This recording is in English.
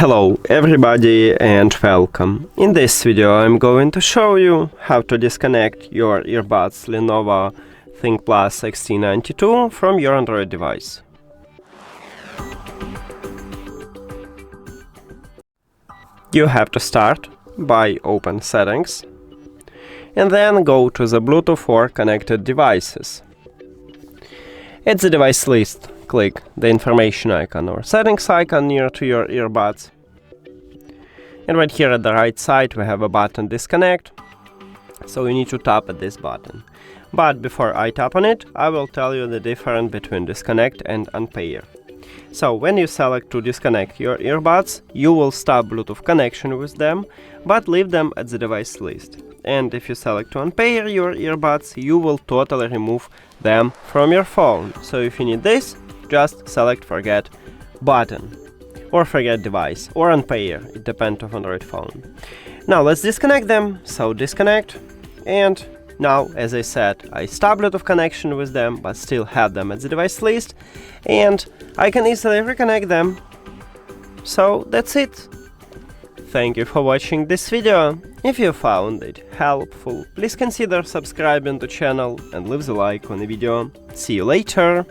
Hello everybody and welcome. In this video I'm going to show you how to disconnect your earbuds LENOVO ThinkPlus XT92 from your Android device. You have to start by open Settings and then go to the Bluetooth or connected devices. At the device list, click the information icon or settings icon near to your earbuds. And right here at the right side we have a button Disconnect, so you need to tap at this button. But before I tap on it, I will tell you the difference between disconnect and unpair. So when you select to disconnect your earbuds, you will stop Bluetooth connection with them, but leave them at the device list. And if you select to unpair your earbuds, you will totally remove them from your phone. So if you need this, just select Forget button, or Forget device, or unpair, it depends on Android phone. Now let's disconnect them, so disconnect, and now, as I said, I stop Bluetooth connection with them, but still have them at the device list, and I can easily reconnect them. So that's it. Thank you for watching this video. If you found it helpful, please consider subscribing to the channel and leave the like on the video. See you later!